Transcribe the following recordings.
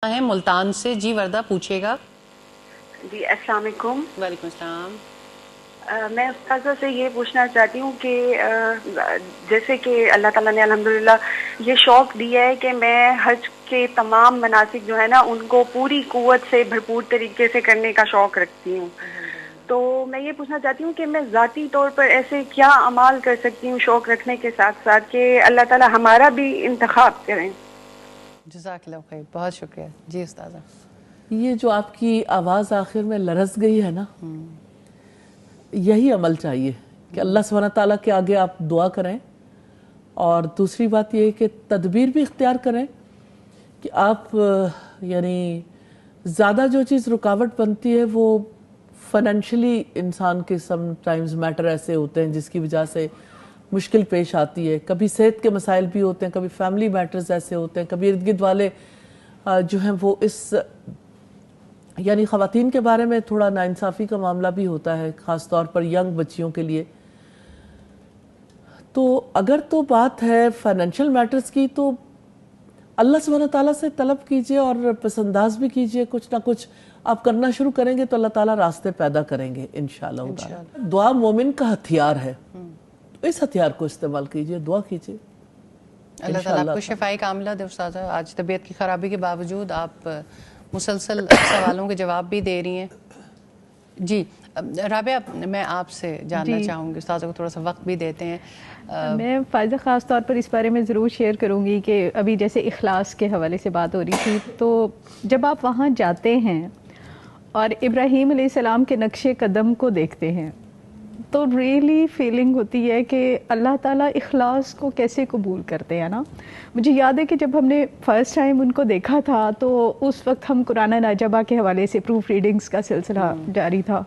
ہے ملتان سے. جی وردہ پوچھے گا. جی السلام علیکم. وعلیکم السلام. میں استاذہ سے یہ پوچھنا چاہتی ہوں کہ جیسے کہ اللہ تعالیٰ نے الحمدللہ یہ شوق دیا ہے کہ میں حج کے تمام مناسک جو ہے نا ان کو پوری قوت سے بھرپور طریقے سے کرنے کا شوق رکھتی ہوں. تو میں یہ پوچھنا چاہتی ہوں کہ میں ذاتی طور پر ایسے کیا اعمال کر سکتی ہوں شوق رکھنے کے ساتھ ساتھ کہ اللہ تعالیٰ ہمارا بھی انتخاب کریں. جزاک اللہ خیر. بہت شکریہ. جی استاذہ. یہ جو آپ کی آواز آخر میں لرز گئی ہے نا، یہی عمل چاہیے کہ اللہ سبحانہ تعالیٰ کے آگے آپ دعا کریں. اور دوسری بات یہ ہے کہ تدبیر بھی اختیار کریں کہ آپ یعنی زیادہ جو چیز رکاوٹ بنتی ہے وہ فائنینشلی انسان کے سم ٹائمز میٹر ایسے ہوتے ہیں جس کی وجہ سے مشکل پیش آتی ہے. کبھی صحت کے مسائل بھی ہوتے ہیں، کبھی فیملی میٹرز ایسے ہوتے ہیں، کبھی ارد گرد والے جو ہیں وہ اس یعنی خواتین کے بارے میں تھوڑا ناانصافی کا معاملہ بھی ہوتا ہے، خاص طور پر ینگ بچیوں کے لیے. تو اگر تو بات ہے فائنینشل میٹرز کی تو اللہ سبحانہ تعالیٰ سے طلب کیجئے اور پسنداز بھی کیجئے. کچھ نہ کچھ آپ کرنا شروع کریں گے تو اللہ تعالیٰ راستے پیدا کریں گے انشاءاللہ تعالیٰ. دعا مومن کا ہتھیار ہے، اس ہتھیار کو استعمال کیجئے، دعا کیجئے. اللہ تعالیٰ آپ کو شفائی کاملہ دے. استاذہ آج طبیعت کی خرابی کے باوجود آپ مسلسل سوالوں کے جواب بھی دے رہی ہیں. جی رابعہ میں آپ سے جاننا چاہوں گی، استاذہ کو تھوڑا سا وقت بھی دیتے ہیں. میں فائزہ خاص طور پر اس بارے میں ضرور شیئر کروں گی کہ ابھی جیسے اخلاص کے حوالے سے بات ہو رہی تھی، تو جب آپ وہاں جاتے ہیں اور ابراہیم علیہ السلام کے نقش قدم کو دیکھتے ہیں تو ریئلی فیلنگ ہوتی ہے کہ اللہ تعالیٰ اخلاص کو کیسے قبول کرتے ہیں نا. مجھے یاد ہے کہ جب ہم نے فرسٹ ٹائم ان کو دیکھا تھا تو اس وقت ہم قرآن ناجبہ کے حوالے سے پروف ریڈنگز کا سلسلہ جاری تھا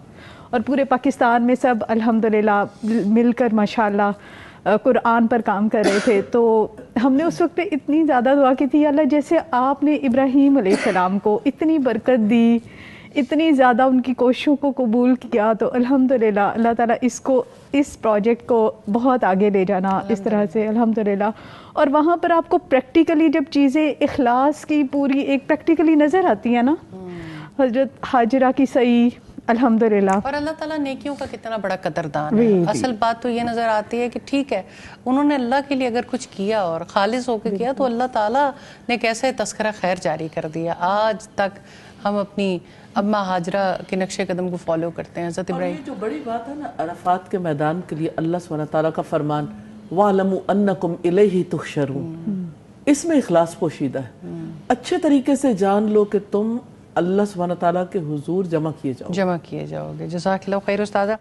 اور پورے پاکستان میں سب الحمدللہ مل کر ماشاءاللہ قرآن پر کام کر رہے تھے. تو ہم نے اس وقت پہ اتنی زیادہ دعا کی تھی، اللہ جیسے آپ نے ابراہیم علیہ السلام کو اتنی برکت دی، اتنی زیادہ ان کی کوششوں کو قبول کیا، تو الحمدللہ اللہ تعالیٰ اس پروجیکٹ کو بہت آگے لے جانا اس طرح سے الحمدللہ. اور وہاں پر آپ کو پریکٹیکلی جب چیزیں اخلاص کی پوری ایک پریکٹیکلی نظر آتی ہیں نا، حضرت حاجرہ کی سعی الحمدللہ. اور اللہ تعالیٰ نیکیوں کا کتنا بڑا قدردان ہے. اصل بات تو یہ نظر آتی ہے کہ ٹھیک ہے انہوں نے اللہ کے لیے اگر کچھ کیا اور خالص ہو کے کیا تو اللہ تعالیٰ نے کیسے تذکرہ خیر جاری کر دیا. آج تک ہم اپنی اماں حاجرہ کے نقش قدم کو فالو کرتے ہیں. حضرت ابراہیم، اور یہ جو بڑی بات ہے نا عرفات کے میدان کے لیے اللہ سبحانہ تعالیٰ کا فرمان وَاعْلَمُوا أَنَّكُمْ إِلَيْهِ تُحْشَرُونَ، اس میں اخلاص پوشیدہ ہے. اچھے طریقے سے جان لو کہ تم اللہ سبحانہ تعالیٰ کے حضور جمع کیے جاؤ گے. جزاک اللہ خیر استاذہ.